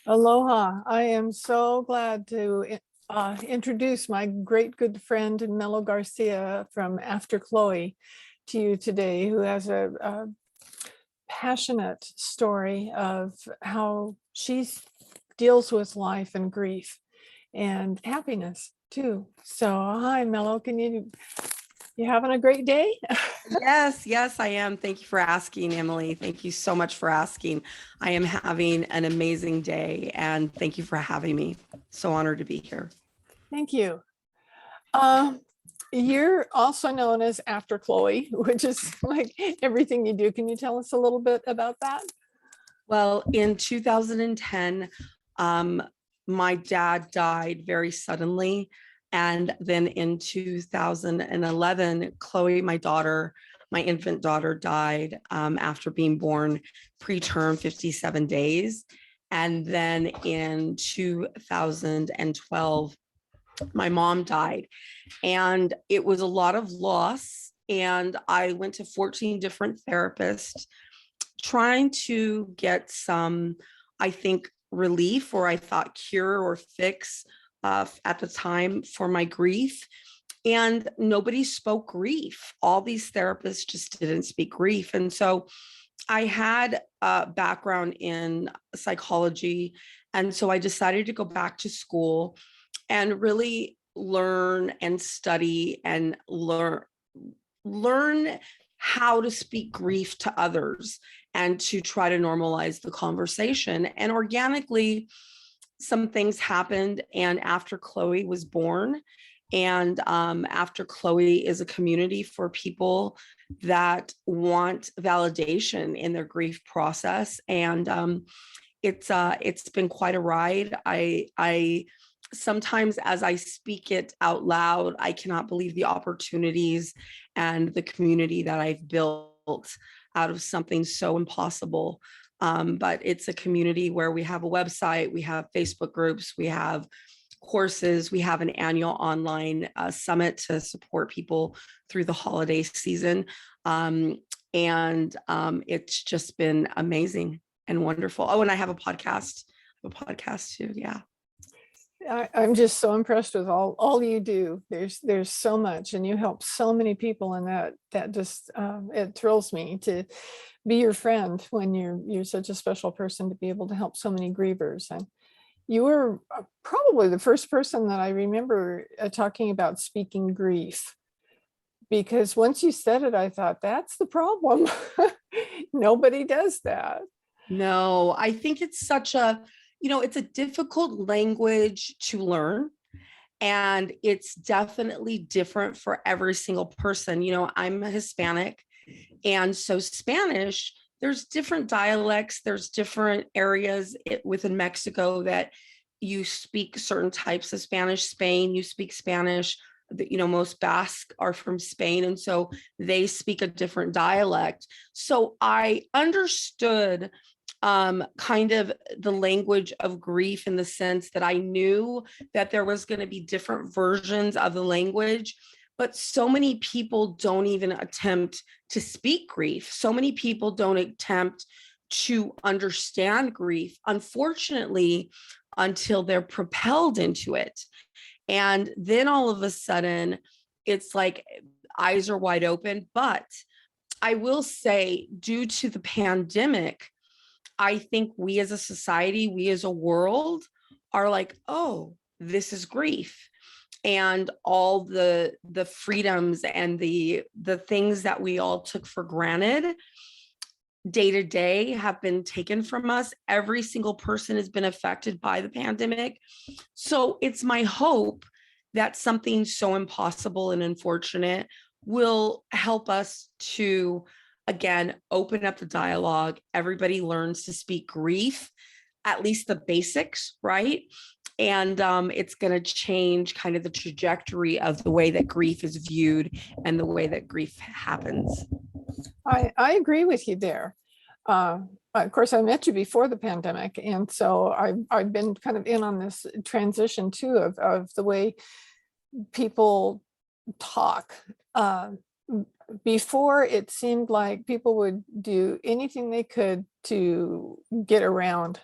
Aloha. I am so glad to introduce my great good friend Melo Garcia from After Chloe to you today, who has a passionate story of how she deals with life and grief and happiness too. So hi Melo, you having a great day? Yes, I am. Thank you for asking, Emily. Thank you so much for asking. I am having an amazing day and thank you for having me. So honored to be here. Thank you. Um, you're also known as After Chloe, which is like everything you do. Can you tell us a little bit about that? Well, in 2010, um, my dad died very suddenly. And then in 2011, Chloe, my daughter, my infant daughter, died after being born preterm 57 days. And then in 2012, my mom died. And it was a lot of loss. And I went to 14 different therapists trying to get some, I think, relief or I thought cure or fix at the time for my grief. And nobody spoke grief. All these therapists just didn't speak grief. And so I had a background in psychology. And so I decided to go back to school and really learn and study and learn how to speak grief to others and to try to normalize the conversation. And organically, some things happened. And after Chloe was born, and after Chloe is a community for people that want validation in their grief process. And it's been quite a ride. I sometimes as I speak it out loud, I cannot believe the opportunities and the community that I've built out of something so impossible. But it's a community where we have a website, we have Facebook groups, we have courses, we have an annual online summit to support people through the holiday season. And it's just been amazing and wonderful. Oh, and I have a podcast too. Yeah. I'm just so impressed with all you do. There's so much, and you help so many people, and that just it thrills me to be your friend when you're such a special person to be able to help so many grievers. And you were probably the first person that I remember talking about speaking grief, because once you said it, I thought that's the problem. Nobody does that. No, I think it's it's a difficult language to learn. And it's definitely different for every single person. I'm Hispanic. And so Spanish, there's different dialects, there's different areas within Mexico that you speak certain types of Spanish. Spain, you speak Spanish. Most Basque are from Spain. And so they speak a different dialect. So I understood kind of the language of grief in the sense that I knew that there was going to be different versions of the language, but so many people don't even attempt to speak grief. So many people don't attempt to understand grief, unfortunately, until they're propelled into it. And then all of a sudden, it's like eyes are wide open. But I will say, due to the pandemic, I think we as a society, we as a world are like, oh, this is grief. And all the freedoms and the things that we all took for granted day to day have been taken from us. Every single person has been affected by the pandemic. So it's my hope that something so impossible and unfortunate will help us to, again, open up the dialogue. Everybody learns to speak grief, at least the basics, right? And it's going to change kind of the trajectory of the way that grief is viewed and the way that grief happens. I agree with you there. Of course, I met you before the pandemic, and so I've been kind of in on this transition too of the way people talk. Before, it seemed like people would do anything they could to get around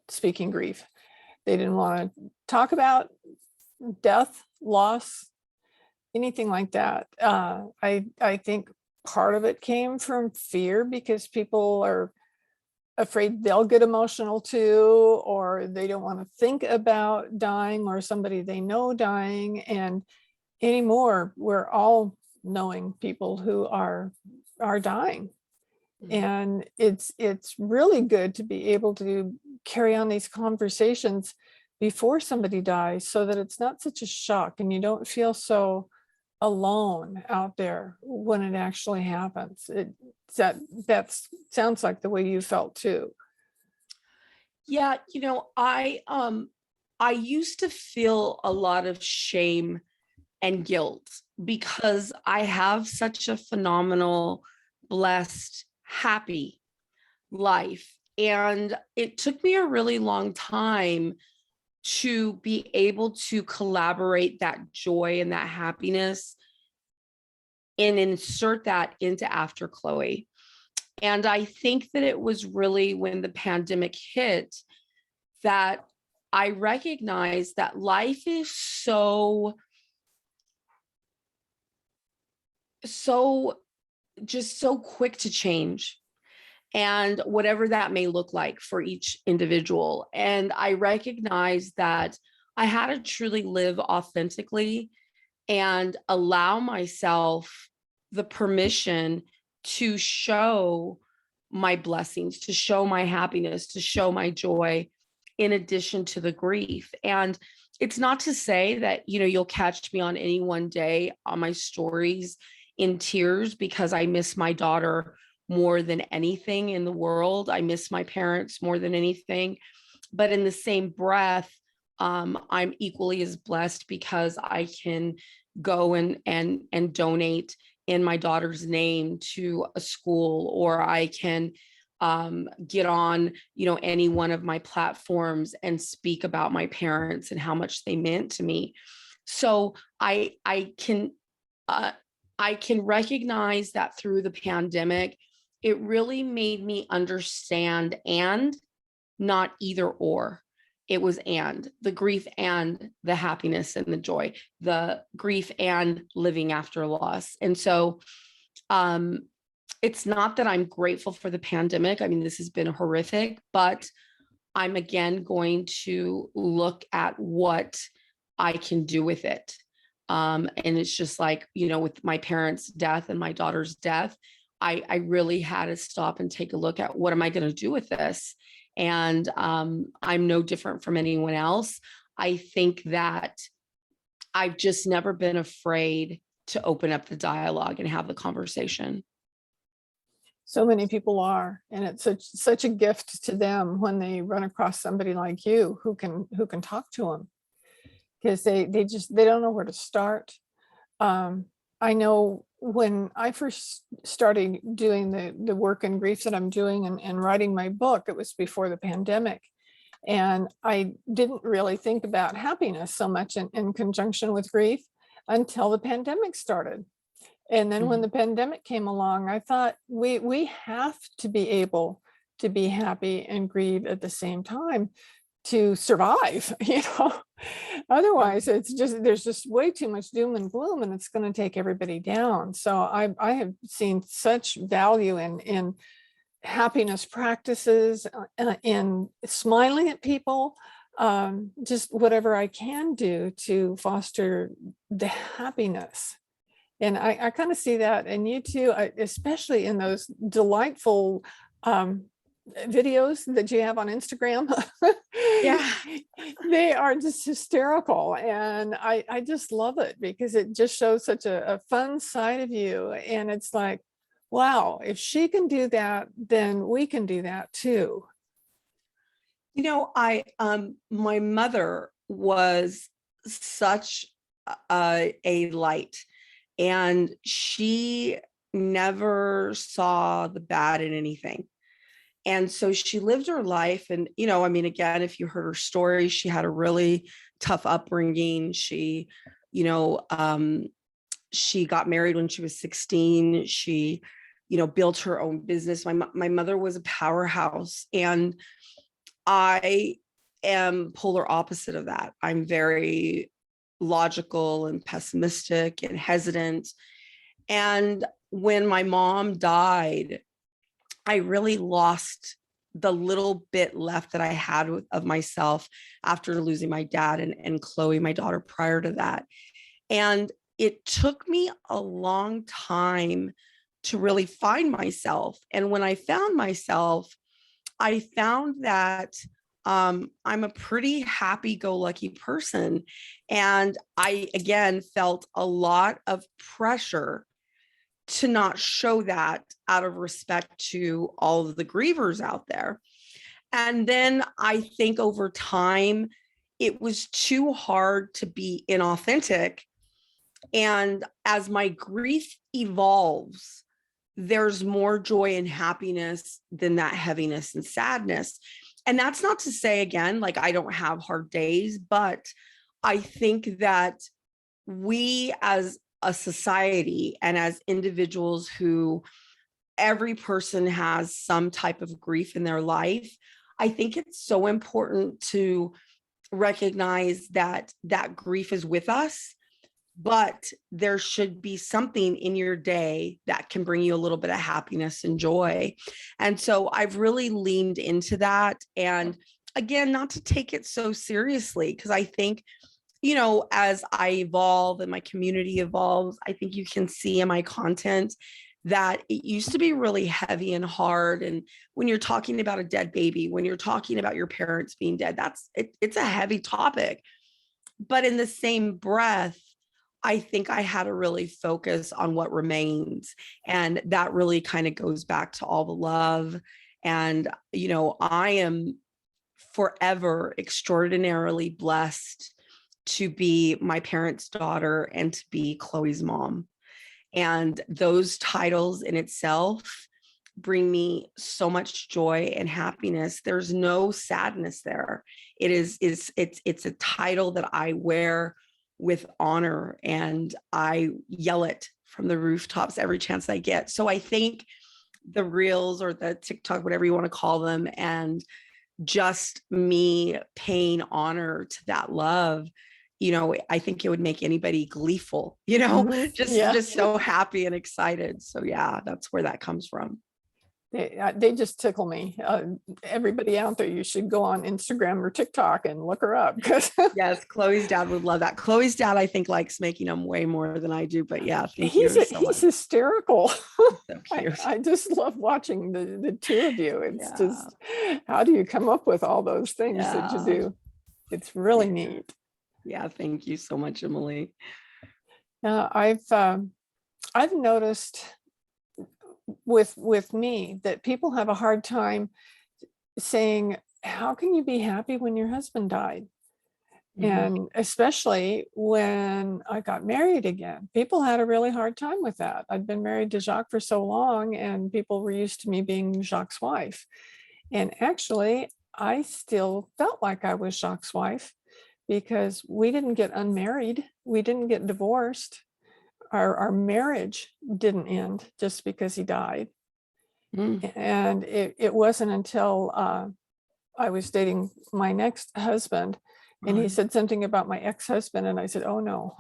speaking grief. They didn't want to talk about death, loss, anything like that. I think part of it came from fear, because people are afraid they'll get emotional too, or they don't want to think about dying or somebody they know dying. And anymore, we're all knowing people who are dying. And it's really good to be able to carry on these conversations before somebody dies, so that it's not such a shock and you don't feel so alone out there when it actually happens. That sounds like the way you felt too. Yeah, I used to feel a lot of shame and guilt because I have such a phenomenal, blessed, happy life. And it took me a really long time to be able to collaborate that joy and that happiness and insert that into After Chloe. And I think that it was really when the pandemic hit that I recognized that life is so just so quick to change, and whatever that may look like for each individual. And I recognize that I had to truly live authentically and allow myself the permission to show my blessings, to show my happiness, to show my joy, in addition to the grief. And it's not to say that, you'll catch me on any one day on my stories in tears, because I miss my daughter more than anything in the world. I miss my parents more than anything. But in the same breath, I'm equally as blessed because I can go and donate in my daughter's name to a school, or I can get on, any one of my platforms and speak about my parents and how much they meant to me. So I can recognize that through the pandemic, it really made me understand, and not either or. It was and the grief and the happiness and the joy, the grief and living after loss. And so it's not that I'm grateful for the pandemic. I mean, this has been horrific, but I'm again going to look at what I can do with it. And it's just like, with my parents' death and my daughter's death, I really had to stop and take a look at, what am I going to do with this? And I'm no different from anyone else. I think that I've just never been afraid to open up the dialogue and have the conversation. So many people are, and it's such a gift to them when they run across somebody like you who can talk to them, because they don't know where to start. I know when I first started doing the work in grief that I'm doing, and writing my book, it was before the pandemic. And I didn't really think about happiness so much in conjunction with grief until the pandemic started. And then when the pandemic came along, I thought we have to be able to be happy and grieve at the same time to survive, Otherwise, there's just way too much doom and gloom, and it's going to take everybody down. So I have seen such value in happiness practices, in smiling at people, just whatever I can do to foster the happiness. And I kind of see that in you too, especially in those delightful videos that you have on Instagram. Yeah. They are just hysterical. And I just love it, because it just shows such a fun side of you. And it's like, wow, if she can do that, then we can do that too. My mother was such a light, and she never saw the bad in anything. And so she lived her life. And, again, if you heard her story, she had a really tough upbringing. She got married when she was 16. She, built her own business. My mother was a powerhouse. And I am polar opposite of that. I'm very logical and pessimistic and hesitant. And when my mom died, I really lost the little bit left that I had of myself after losing my dad and Chloe, my daughter, prior to that. And it took me a long time to really find myself. And when I found myself, I found that I'm a pretty happy-go-lucky person. And I, again, felt a lot of pressure to not show that out of respect to all of the grievers out there. And then I think over time, it was too hard to be inauthentic. And as my grief evolves, there's more joy and happiness than that heaviness and sadness. And that's not to say, again, like I don't have hard days, but I think that we as a society and as individuals who every person has some type of grief in their life, I think it's so important to recognize that that grief is with us, but there should be something in your day that can bring you a little bit of happiness and joy. And so I've really leaned into that. And again, not to take it so seriously, because I think, you know, as I evolve and my community evolves, I think you can see in my content that it used to be really heavy and hard. And when you're talking about a dead baby, when you're talking about your parents being dead, it's a heavy topic. But in the same breath, I think I had to really focus on what remains. And that really kind of goes back to all the love. And, you know, I am forever extraordinarily blessed to be my parents' daughter and to be Chloe's mom. And those titles in itself bring me so much joy and happiness. There's no sadness there. It's a title that I wear with honor, and I yell it from the rooftops every chance I get. So I think the reels or the TikTok, whatever you want to call them, and just me paying honor to that love, you know, I think it would make anybody gleeful, you know, just so happy and excited. So yeah, that's where that comes from. They just tickle me. Everybody out there, you should go on Instagram or TikTok and look her up. Yes, Chloe's dad would love that. Chloe's dad, I think, likes making them way more than I do. But yeah, thank you so much. He's hysterical. So cute. I just love watching the two of you. It's just, how do you come up with all those things that you do? It's really neat. Yeah, thank you so much, Emily. I've noticed with me that people have a hard time saying, how can you be happy when your husband died? And especially when I got married again, people had a really hard time with that. I'd been married to Jacques for so long, and people were used to me being Jacques' wife. And actually, I still felt like I was Jacques' wife because we didn't get unmarried. We didn't get divorced. Our marriage didn't end just because he died. And it wasn't until I was dating my next husband, and he said something about my ex-husband, and I said, oh no,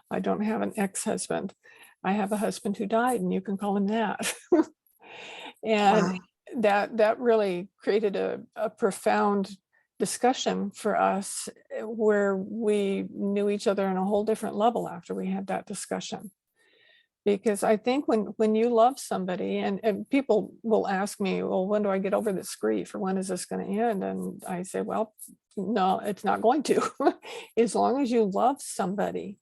I don't have an ex-husband. I have a husband who died, and you can call him that. And that really created a profound discussion for us, where we knew each other on a whole different level after we had that discussion. Because I think when you love somebody, and people will ask me, well, when do I get over this grief, or when is this going to end? And I say, well, no, it's not going to. As long as you love somebody,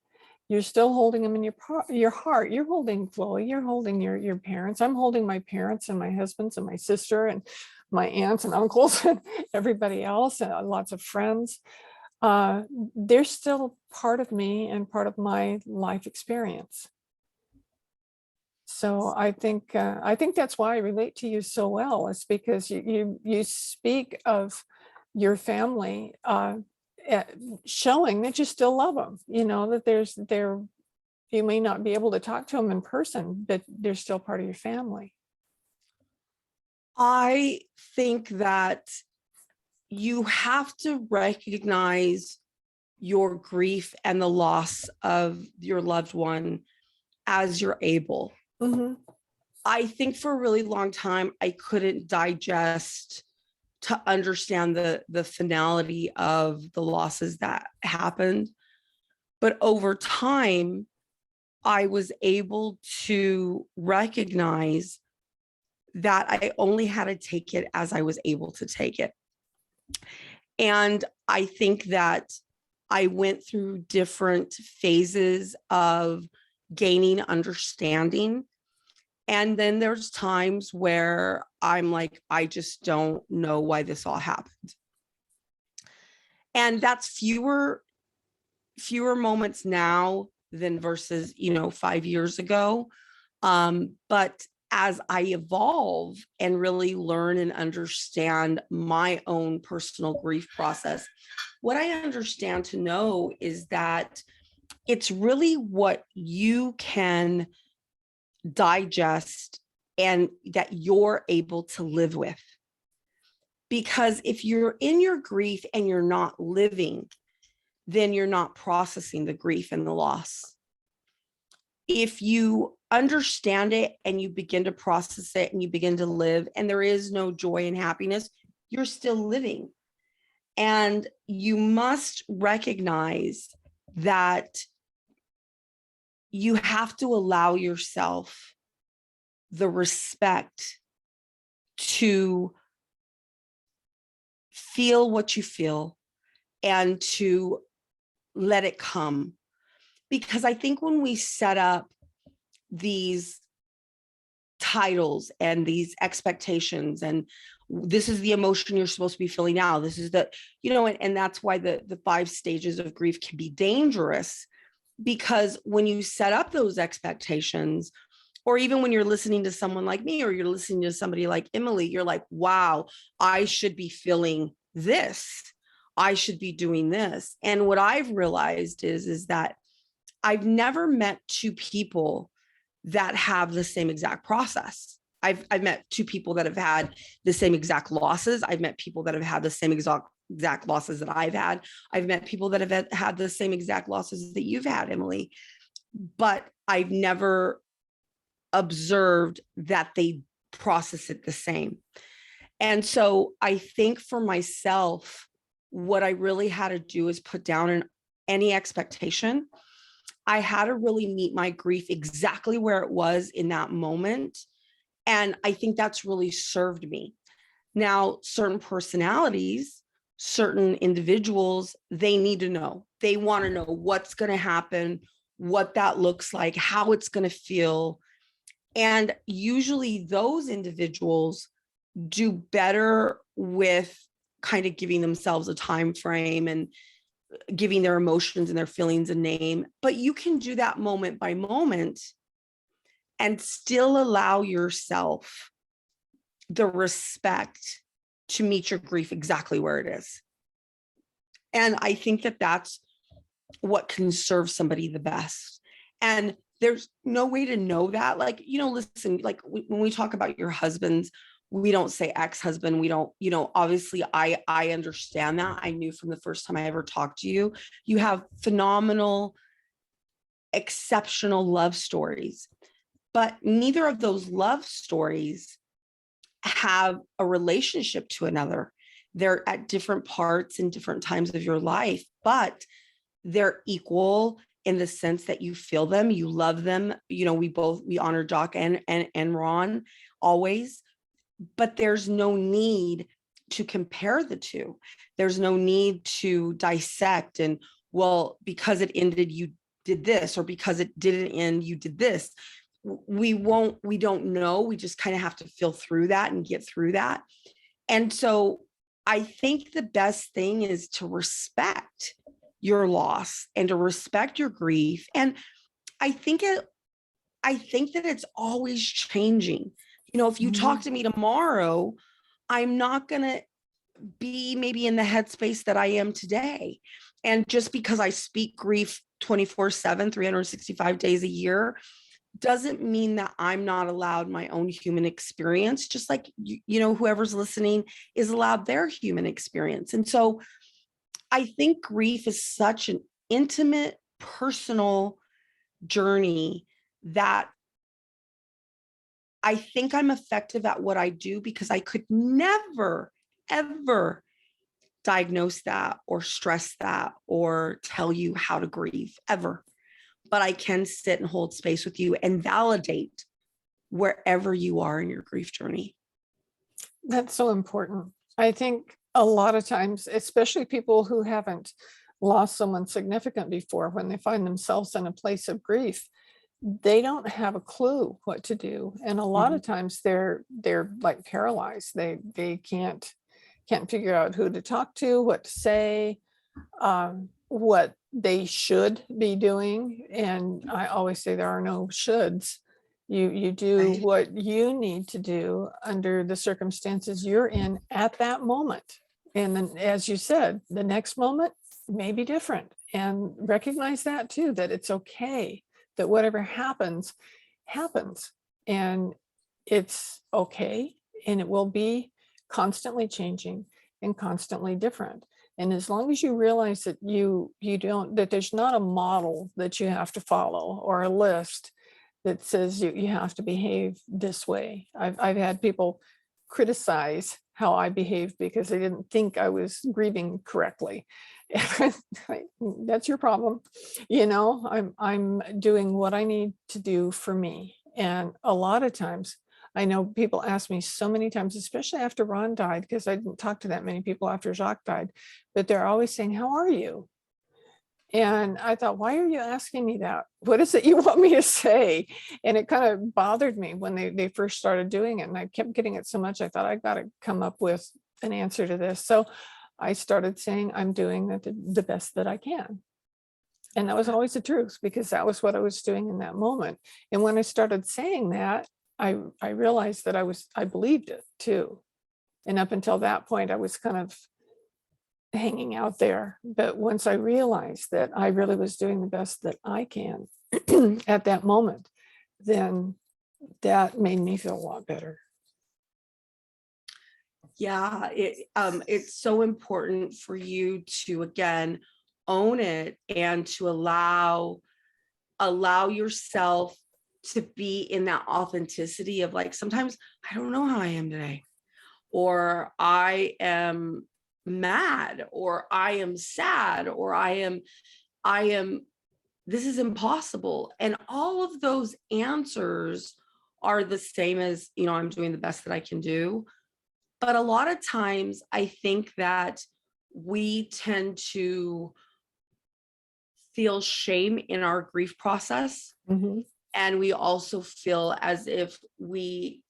you're still holding them in your heart. You're holding Chloe, you're holding your parents. I'm holding my parents and my husbands and my sister and my aunts and uncles and everybody else, and lots of friends. They're still part of me and part of my life experience. So I think that's why I relate to you so well. It's because you speak of your family, showing that you still love them. You know, that you may not be able to talk to them in person, but they're still part of your family. I think that, you have to recognize your grief and the loss of your loved one as you're able. Mhm. I think for a really long time, I couldn't digest to understand the finality of the losses that happened. But over time, I was able to recognize that I only had to take it as I was able to take it. And I think that I went through different phases of gaining understanding. And then there's times where I'm like, I just don't know why this all happened. And that's fewer moments now than versus, 5 years ago. But as I evolve and really learn and understand my own personal grief process, what I understand to know is that it's really what you can digest and that you're able to live with. Because if you're in your grief and you're not living, then you're not processing the grief and the loss. If you understand it and you begin to process it and you begin to live, and there is no joy and happiness, you're still living. And you must recognize that you have to allow yourself the respect to feel what you feel and to let it come. Because I think when we set up these titles and these expectations, and this is the emotion you're supposed to be feeling now, this is the, and that's why the 5 stages of grief can be dangerous, because when you set up those expectations, or even when you're listening to someone like me, or you're listening to somebody like Emily, you're like, wow, I should be feeling this. I should be doing this. And what I've realized is that I've never met 2 people that have the same exact process. I've met 2 people that have had the same exact losses. I've met people that have had the same exact losses that I've had. I've met people that have had the same exact losses that you've had, Emily. But I've never observed that they process it the same. And so I think for myself, what I really had to do is put down any expectation. I had to really meet my grief exactly where it was in that moment. And I think that's really served me. Now, certain personalities, certain individuals, they need to know. They want to know what's going to happen, what that looks like, how it's going to feel. And usually those individuals do better with kind of giving themselves a time frame and giving their emotions and their feelings a name. But you can do that moment by moment and still allow yourself the respect to meet your grief exactly where it is. And I think that that's what can serve somebody the best. And there's no way to know that. Like, listen, like when we talk about your husbands, we don't say ex-husband. We don't, obviously I understand that. I knew from the first time I ever talked to you, you have phenomenal, exceptional love stories, but neither of those love stories have a relationship to another. They're at different parts and different times of your life, but they're equal in the sense that you feel them, you love them. We honor Doc and Ron always, but there's no need to compare the two. There's no need to dissect and, well, because it ended, you did this, or because it didn't end, you did this. We don't know. We just kind of have to feel through that and get through that. And so I think the best thing is to respect your loss and to respect your grief. And I think that it's always changing. If you talk to me tomorrow, I'm not going to be maybe in the headspace that I am today. And just because I speak grief 24/7, 365 days a year, doesn't mean that I'm not allowed my own human experience, just like, whoever's listening is allowed their human experience. And so I think grief is such an intimate, personal journey that I think I'm effective at what I do because I could never, ever diagnose that or stress that or tell you how to grieve ever. But I can sit and hold space with you and validate wherever you are in your grief journey. That's so important. I think a lot of times, especially people who haven't lost someone significant before, when they find themselves in a place of grief, they don't have a clue what to do. And a lot of times they're like paralyzed. They can't figure out who to talk to, what to say, what they should be doing. And I always say there are no shoulds. You do Right. what you need to do under the circumstances you're in at that moment. And then, as you said, the next moment may be different. And recognize that too, that it's okay, that whatever happens, happens. And it's okay. And it will be constantly changing and constantly different. And as long as you realize that you don't, that there's not a model that you have to follow or a list that says you have to behave this way. I've had people criticize how I behaved because they didn't think I was grieving correctly. That's your problem. I'm doing what I need to do for me. And a lot of times, I know people ask me so many times, especially after Ron died, because I didn't talk to that many people after Jacques died, but they're always saying, "How are you?" And I thought, why are you asking me that? What is it you want me to say? And it kind of bothered me when they first started doing it. And I kept getting it so much, I thought I got to come up with an answer to this. So I started saying, I'm doing the best that I can. And that was always the truth, because that was what I was doing in that moment. And when I started saying that, I realized that I believed it too. And up until that point, I was kind of hanging out there. But once I realized that I really was doing the best that I can at that moment, then that made me feel a lot better. Yeah, it's so important for you to, again, own it and to allow yourself to be in that authenticity of, like, sometimes I don't know how I am today, or I am mad, or I am sad, or I am this is impossible. And all of those answers are the same as, I'm doing the best that I can do. But a lot of times I think that we tend to feel shame in our grief process. Mhm. And we also feel as if we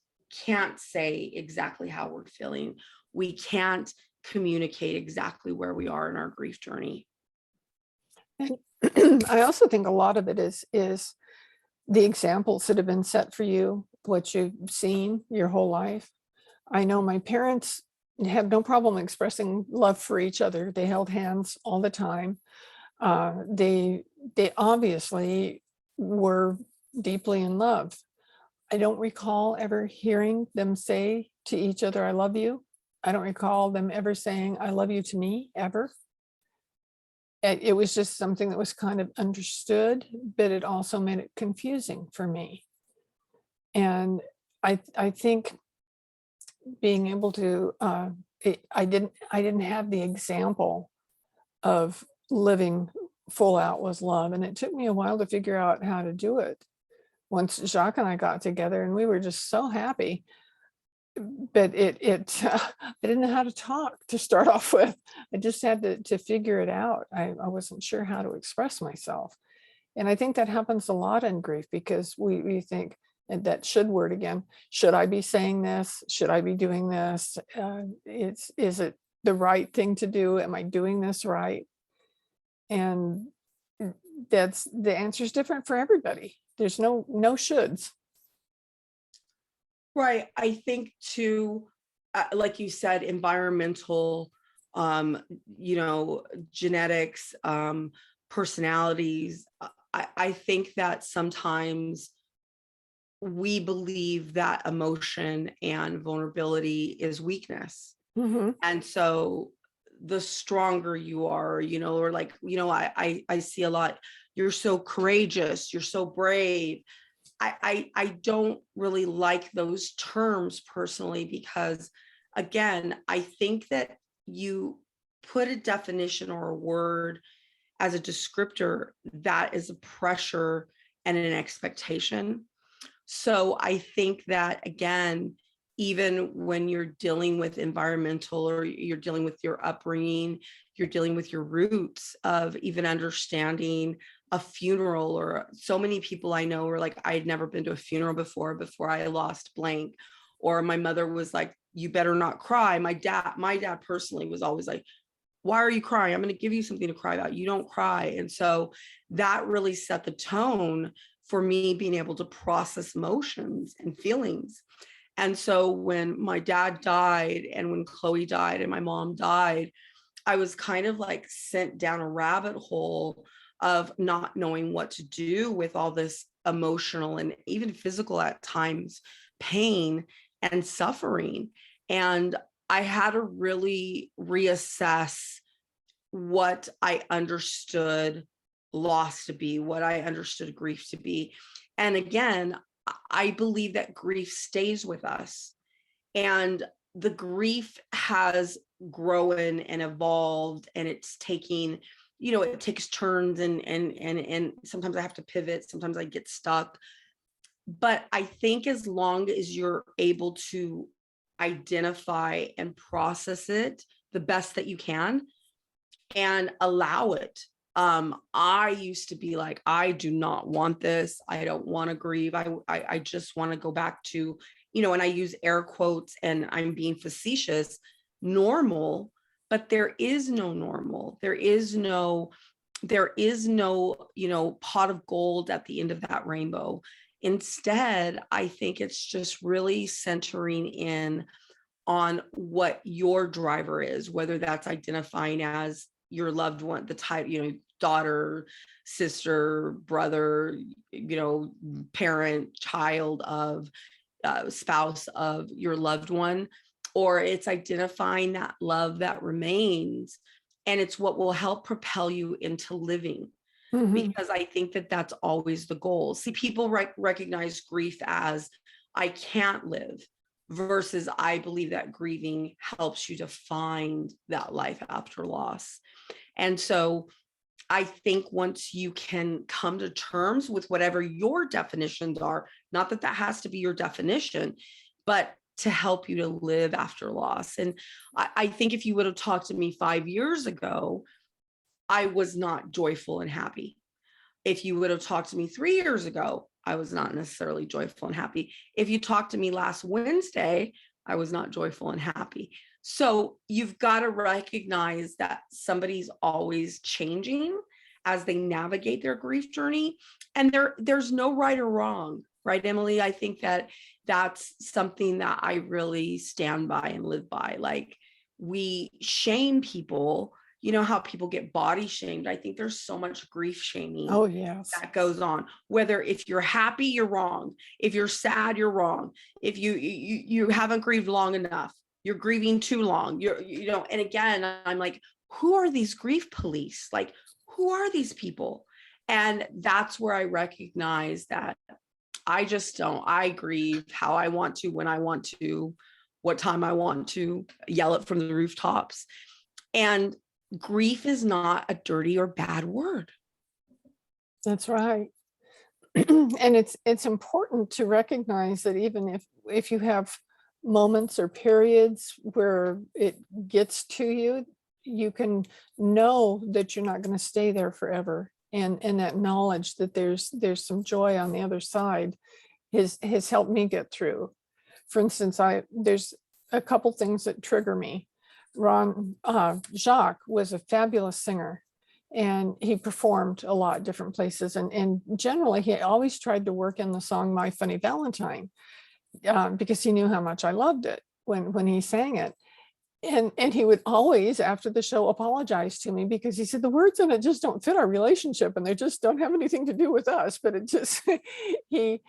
can't say exactly how we're feeling. We can't communicate exactly where we are in our grief journey. And I also think a lot of it is the examples that have been set for you, what you've seen your whole life. I know my parents had no problem expressing love for each other. They held hands all the time. They obviously were deeply in love. I don't recall ever hearing them say to each other, "I love you." I don't recall them ever saying, "I love you" to me, ever. It was just something that was kind of understood, but it also made it confusing for me. And I think being able to, I didn't have the example of living full out was love, and it took me a while to figure out how to do it. Once Jacques and I got together, and we were just so happy, but I didn't know how to talk to start off with. I just had to figure it out. I wasn't sure how to express myself. And I think that happens a lot in grief, because we think, and that should word again, should I be saying this? Should I be doing this? Is it the right thing to do? Am I doing this right? And that's the answer is different for everybody. There's no shoulds. Right. I think too, like you said, environmental, genetics, personalities. I think that sometimes we believe that emotion and vulnerability is weakness. Mhm. And so the stronger you are, or like, I see a lot, you're so courageous, you're so brave. I don't really like those terms personally, because again, I think that you put a definition or a word as a descriptor that is a pressure and an expectation. So I think that, again, even when you're dealing with environmental, or you're dealing with your upbringing, you're dealing with your roots of even understanding a funeral, or so many people I know are like, I had never been to a funeral before I lost blank. Or my mother was like, you better not cry. My dad personally was always like, why are you crying? I'm going to give you something to cry about. You don't cry. And so that really set the tone for me being able to process emotions and feelings. And so when my dad died, and when Chloe died and my mom died, I was kind of like sent down a rabbit hole of not knowing what to do with all this emotional and even physical at times pain and suffering. And I had to really reassess what I understood loss to be, what I understood grief to be. And again, I believe that grief stays with us. And the grief has grown and evolved, and it's taking, it takes turns, and sometimes I have to pivot, sometimes I get stuck. But I think as long as you're able to identify and process it the best that you can and allow it. I used to be like, I do not want this. I don't want to grieve. I just want to go back to, and I use air quotes and I'm being facetious, normal, but there is no normal. There is no, pot of gold at the end of that rainbow. Instead, I think it's just really centering in on what your driver is, whether that's identifying as your loved one, the type, daughter, sister, brother, parent, child of, spouse of your loved one, or it's identifying that love that remains. And it's what will help propel you into living. Mhm. Because I think that that's always the goal. See, people recognize grief as I can't live, versus I believe that grieving helps you to find that life after loss. And so I think once you can come to terms with whatever your definitions are, not that that has to be your definition, but to help you to live after loss. And I think if you would have talked to me 5 years ago, I was not joyful and happy. If you would have talked to me 3 years ago, I was not necessarily joyful and happy. If you talked to me last Wednesday, I was not joyful and happy. So you've got to recognize that somebody's always changing as they navigate their grief journey. And there's no right or wrong, right, Emily? I think that that's something that I really stand by and live by. Like, we shame people. You know how people get body shamed? I think there's so much grief shaming Oh, yes. that goes on. Whether if you're happy, you're wrong. If you're sad, you're wrong. If you haven't grieved long enough, you're grieving too long. And again, I'm like, who are these grief police? Like, who are these people? And that's where I recognize that I just don't. I grieve how I want to, when I want to, what time I want to, yell it from the rooftops. And grief is not a dirty or bad word. That's right. And it's important to recognize that even if you have moments or periods where it gets to you, you can know that you're not going to stay there forever. And that knowledge that there's some joy on the other side has helped me get through. For instance, there's a couple things that trigger me. Jacques was a fabulous singer, and he performed a lot of different places. And generally, he always tried to work in the song "My Funny Valentine," because he knew how much I loved it when he sang it. And he would always, after the show, apologize to me because he said the words in it just don't fit our relationship, and they just don't have anything to do with us. But it just he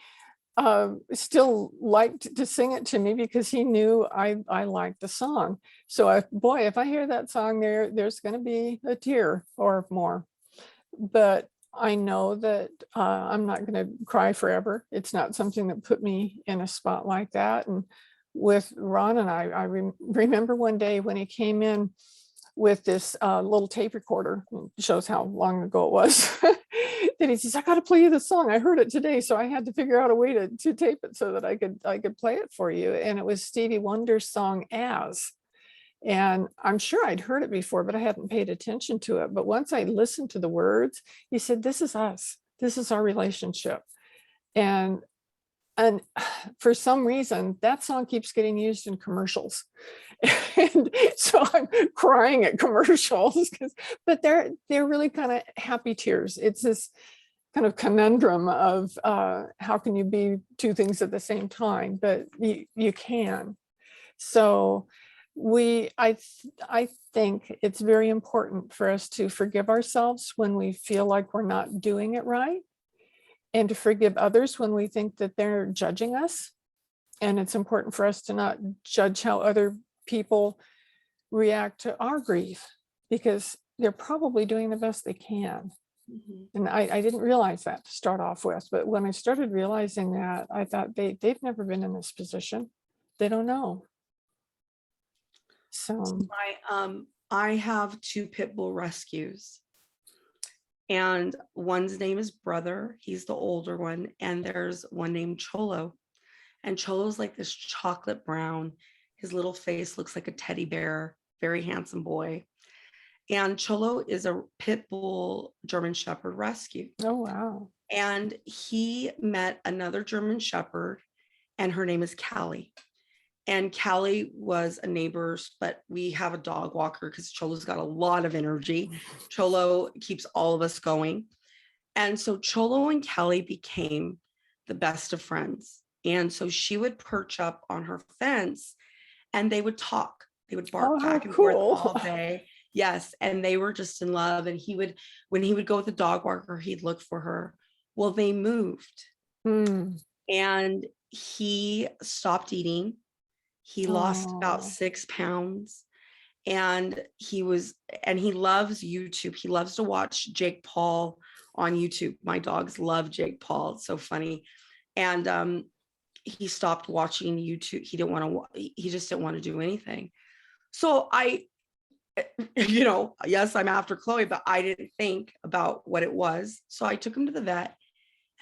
still liked to sing it to me because he knew I liked the song. So if I hear that song, there's going to be a tear or more. But I know that I'm not going to cry forever. It's not something that put me in a spot like that. And with Ron and I remember one day when he came in with this little tape recorder, shows how long ago it was. That he says, I got to play you the song. I heard it today, so I had to figure out a way to tape it so that I could play it for you. And it was Stevie Wonder's song "As." And I'm sure I'd heard it before, but I hadn't paid attention to it. But once I listened to the words, he said, this is us. This is our relationship. And for some reason, that song keeps getting used in commercials. And so I'm crying at commercials, but they're really kind of happy tears. It's this kind of conundrum of how can you be two things at the same time, but you can. So I think it's very important for us to forgive ourselves when we feel like we're not doing it right, and to forgive others when we think that they're judging us. And it's important for us to not judge how other people react to our grief, because they're probably doing the best they can. And I didn't realize that to start off with, but when I started realizing that, I thought they've never been in this position. They don't know. So I have 2 pit bull rescues, and one's name is Brother. He's the older one, and there's one named Cholo. And Cholo's like this chocolate brown. His little face looks like a teddy bear, very handsome boy. And Cholo is a pit bull German Shepherd rescue. oh wow. And he met another German Shepherd, and her name is Callie. And Callie was a neighbor's, but we have a dog walker because Cholo's got a lot of energy. Cholo keeps all of us going. And so Cholo and Callie became the best of friends. And so she would perch up on her fence and they would talk. They would bark back and forth all day. Yes. And they were just in love. And when he would go with the dog walker, he'd look for her. Well, they moved. And he stopped eating. He lost about 6 pounds, and he loves YouTube. He loves to watch Jake Paul on YouTube. My dogs love Jake Paul. It's so funny. And he stopped watching YouTube. He just didn't want to do anything. So yes, I'm after Chloe, but I didn't think about what it was. So I took him to the vet,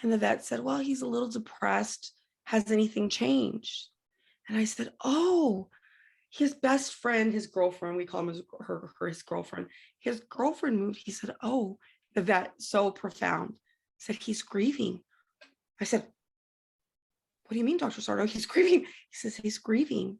and the vet said, well, he's a little depressed. Has anything changed? And I said, oh, his best friend, his girlfriend, we call him his girlfriend. His girlfriend moved. He said, oh, the vet, so profound, said he's grieving. I said, what do you mean, Dr. Sardo? He's grieving. He says, he's grieving.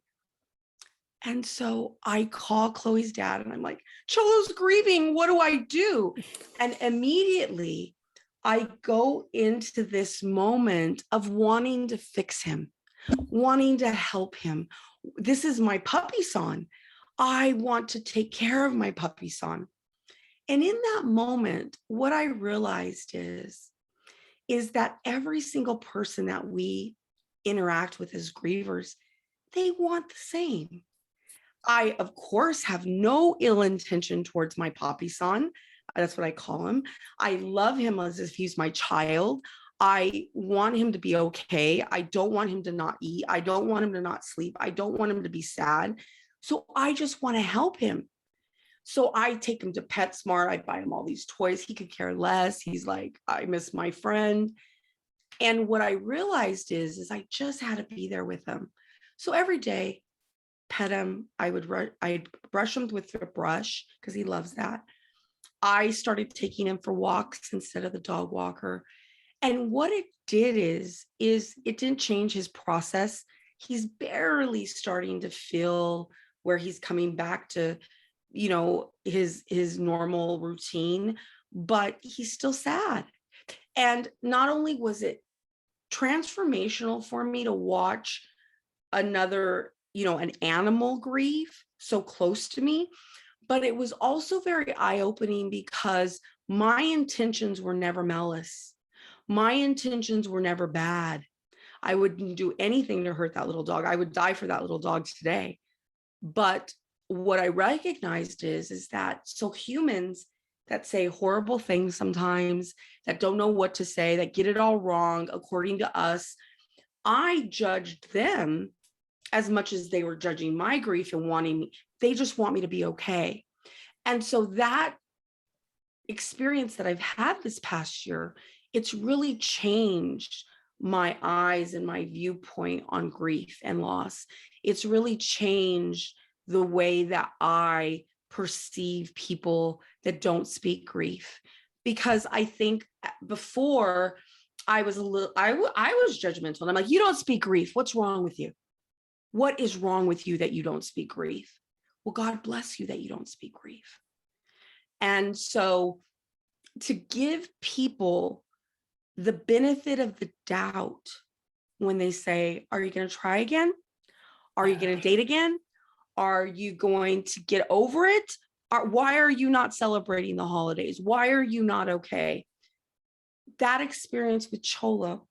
And so I call Chloe's dad and I'm like, Cholo's grieving. What do I do? And immediately I go into this moment of wanting to fix him, wanting to help him. This is my puppy son. I want to take care of my puppy son. And in that moment, what I realized is that every single person that we interact with as grievers, they want the same. I, of course, have no ill intention towards my puppy son. That's what I call him. I love him as if he's my child. I want him to be okay. I don't want him to not eat. I don't want him to not sleep. I don't want him to be sad. So I just want to help him. So I take him to PetSmart. I buy him all these toys. He could care less. He's like, I miss my friend. And what I realized is I just had to be there with him. So every day, pet him. I'd brush him with a brush because he loves that. I started taking him for walks instead of the dog walker. And what it did is it didn't change his process. He's barely starting to feel where he's coming back to, his normal routine, but he's still sad. And not only was it transformational for me to watch another, an animal grieve so close to me, but it was also very eye-opening because my intentions were never malice. My intentions were never bad. I wouldn't do anything to hurt that little dog. I would die for that little dog today. But what I recognized is that so humans that say horrible things sometimes, that don't know what to say, that get it all wrong according to us, I judged them as much as they were judging my grief and wanting me. They just want me to be okay. And so that experience that I've had this past year, it's really changed my eyes and my viewpoint on grief and loss. It's really changed the way that I perceive people that don't speak grief. Because I think before I was I was judgmental. And I'm like, you don't speak grief. What's wrong with you? What is wrong with you that you don't speak grief? Well, God bless you that you don't speak grief. And so to give people the benefit of the doubt when they say, are you going to try again? Are you going to date again? Are you going to get over it? Why are you not celebrating the holidays? Why are you not okay? That experience with Cholo,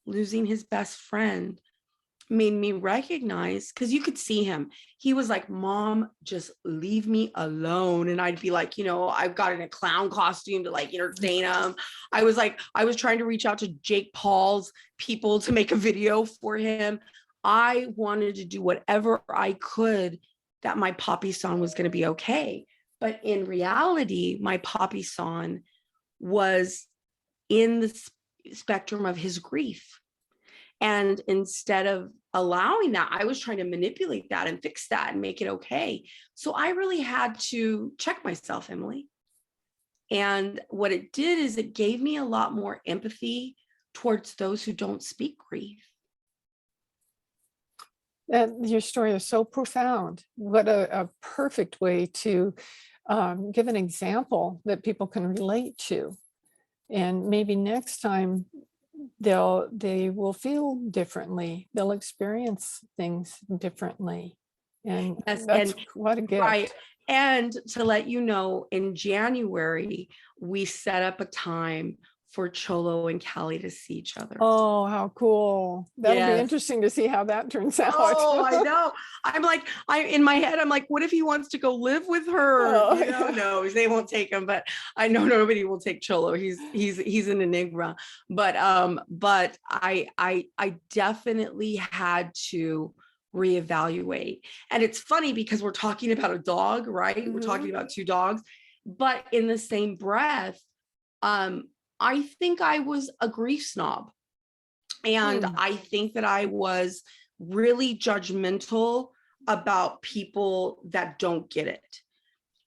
losing his best friend, made me recognize, because you could see him. He was like, Mom, just leave me alone. And I'd be like, I've got in a clown costume to like entertain him. I was trying to reach out to Jake Paul's people to make a video for him. I wanted to do whatever I could that my Papi San was going to be okay. But in reality, my Papi San was in the spectrum of his grief. And instead of allowing that, I was trying to manipulate that and fix that and make it okay. So I really had to check myself, Emily. And what it did is it gave me a lot more empathy towards those who don't speak grief. Your story is so profound. What a perfect way to give an example that people can relate to. And maybe next time they will feel differently. They'll experience things differently. And yes, that's and what a gift. Right. And to let you know, in January, we set up a time for Cholo and Callie to see each other. Oh, how cool. That'll be interesting to see how that turns out. Oh, I know. In my head, I'm like, what if he wants to go live with her? Oh, No, they won't take him, but I know nobody will take Cholo. He's an enigma. But I definitely had to reevaluate. And it's funny because we're talking about a dog, right? Mm-hmm. We're talking about two dogs, but in the same breath, I think I was a grief snob. And I think that I was really judgmental about people that don't get it.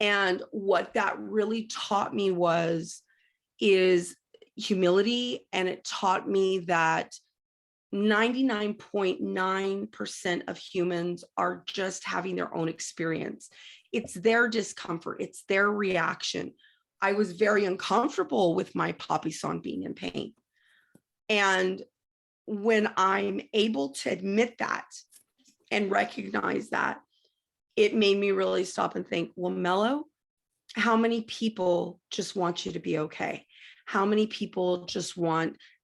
And what that really taught me is humility. And it taught me that 99.9% of humans are just having their own experience. It's their discomfort. It's their reaction. I was very uncomfortable with my Papi San being in pain. And when I'm able to admit that and recognize that, it made me really stop and think, well, Melo, how many people just want you to be okay? How many people just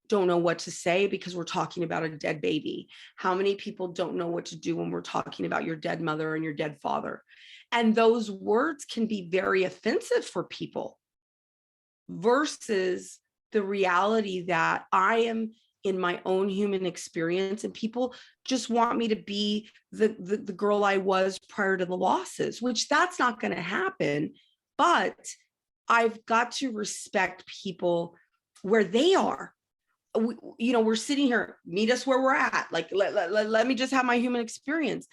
don't know what to say because we're talking about a dead baby? How many people don't know what to do when we're talking about your dead mother and your dead father? And those words can be very offensive for people versus the reality that I am in my own human experience, and people just want me to be the girl I was prior to the losses, which that's not going to happen. But I've got to respect people where they are. We're sitting here, meet us where we're at. Like, let me just have my human experience.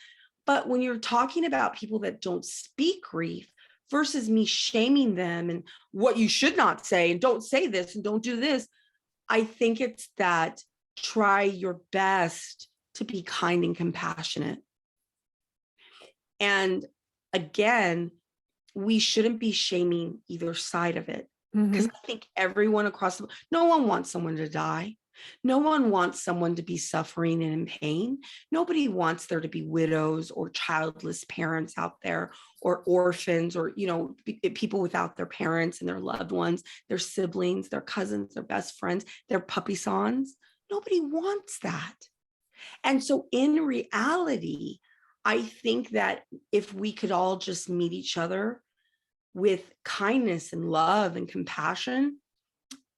But when you're talking about people that don't speak grief versus me shaming them and what you should not say, and don't say this and don't do this, I think it's that try your best to be kind and compassionate. And again, we shouldn't be shaming either side of it, because I think everyone no one wants someone to die. No one wants someone to be suffering and in pain. Nobody wants there to be widows or childless parents out there, or orphans, or, people without their parents and their loved ones, their siblings, their cousins, their best friends, their Papi Sans. Nobody wants that. And so in reality, I think that if we could all just meet each other with kindness and love and compassion,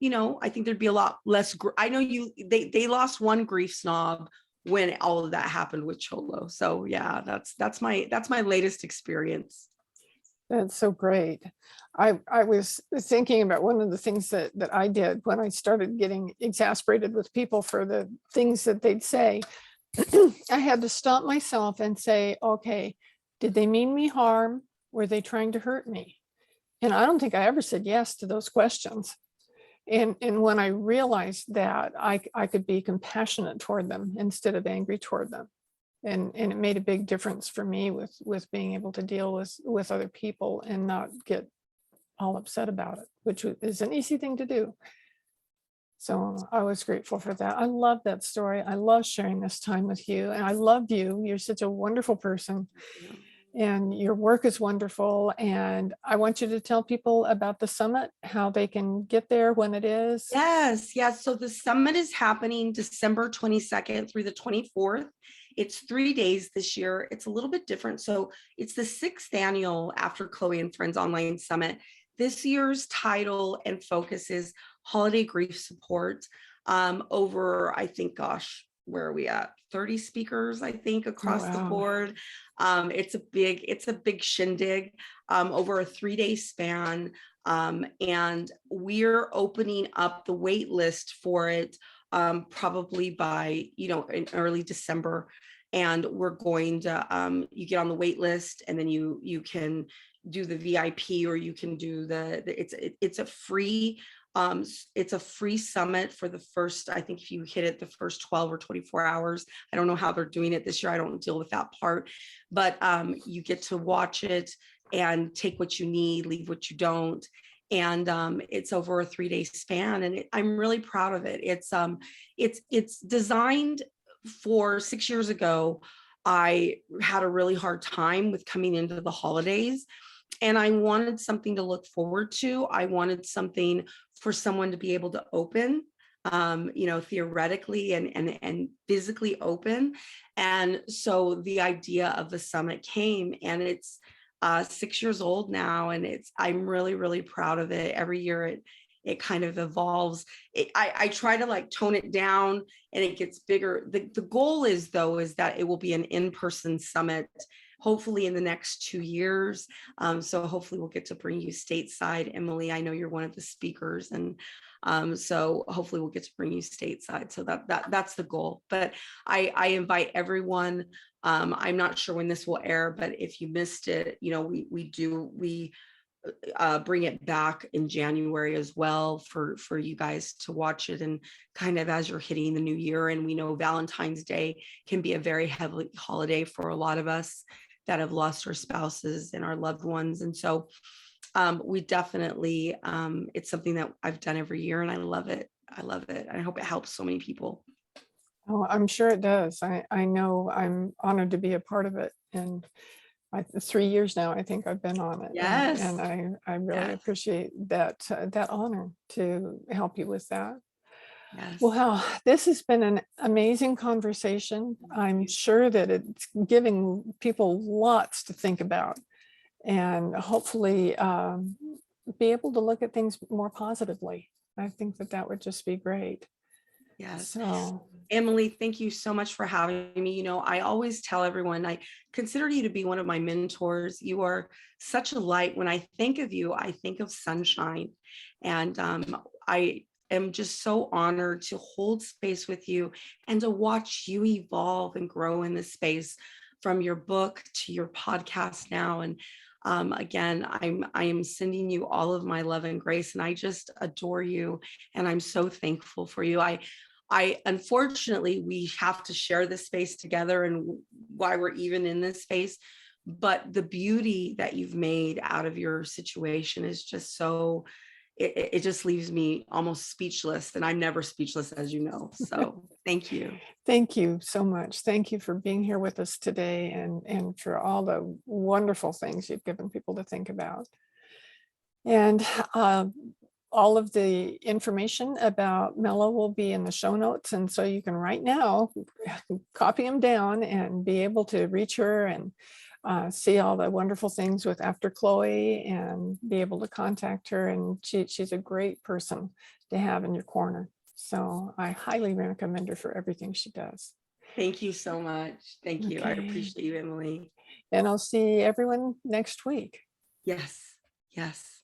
I think there'd be a lot less. I know they lost one grief snob when all of that happened with Cholo. So yeah, that's my latest experience. That's so great. I was thinking about one of the things that I did when I started getting exasperated with people for the things that they'd say. I had to stop myself and say, okay, did they mean me harm? Were they trying to hurt me? And I don't think I ever said yes to those questions. And when I realized that, I could be compassionate toward them instead of angry toward them. And it made a big difference for me with being able to deal with other people and not get all upset about it, which is an easy thing to do. So I was grateful for that. I love that story. I love sharing this time with you, and I love you. You're such a wonderful person, and your work is wonderful. And I want you to tell people about the summit, how they can get there, when it is. Yes, yes. So the summit is happening December 22nd through the 24th. It's 3 days this year. It's a little bit different. So it's the 6th annual After Chloe and Friends Online Summit. This year's title and focus is Holiday Grief Support. Over, I think, gosh, where are we at? 30 speakers, I think, across the board. It's a big shindig over a 3-day span. And we're opening up the wait list for it probably by, in early December. And we're going to, you get on the wait list, and then you can do the VIP, or you can do it's a free summit for the first, I think if you hit it the first 12 or 24 hours. I don't know how they're doing it this year. I don't deal with that part, but you get to watch it and take what you need, leave what you don't. And it's over a 3-day span, and I'm really proud of it. It's designed for 6 years ago. I had a really hard time with coming into the holidays, and I wanted something to look forward to. I wanted something for someone to be able to open, theoretically and physically open. And so the idea of the summit came, and it's 6 years old now, and I'm really, really proud of it. Every year it kind of evolves. I try to like tone it down, and it gets bigger. The goal is that it will be an in-person summit, hopefully in the next 2 years. So hopefully we'll get to bring you stateside. Emily, I know you're one of the speakers, and so hopefully we'll get to bring you stateside. So that's the goal. But I invite everyone. I'm not sure when this will air, but if you missed it, we bring it back in January as well for you guys to watch it, and kind of as you're hitting the new year. And we know Valentine's Day can be a very heavy holiday for a lot of us that have lost our spouses and our loved ones. And so we definitely, it's something that I've done every year, and I love it. And I hope it helps so many people. Oh, I'm sure it does. I know I'm honored to be a part of it. And 3 years now, I think I've been on it. Yes. And I really appreciate that honor to help you with that. Yes. Well, this has been an amazing conversation. I'm sure that it's giving people lots to think about, and hopefully be able to look at things more positively. I think that would just be great. Yes. So, Emily, thank you so much for having me. I always tell everyone, I consider you to be one of my mentors. You are such a light. When I think of you, I think of sunshine. And I am just so honored to hold space with you and to watch you evolve and grow in this space, from your book to your podcast now. And again, I am sending you all of my love and grace, and I just adore you, and I'm so thankful for you. I unfortunately, we have to share this space together, and why we're even in this space. But the beauty that you've made out of your situation is just so, it just leaves me almost speechless, and I'm never speechless, as you know. So thank you. Thank you so much. Thank you for being here with us today, and for all the wonderful things you've given people to think about. And all of the information about Melo will be in the show notes. And so you can right now copy them down and be able to reach her and see all the wonderful things with After Chloe and be able to contact her. And she's a great person to have in your corner. So I highly recommend her for everything she does. Thank you so much. Thank you. I Okay. appreciate you, Emily. And I'll see everyone next week. Yes. Yes.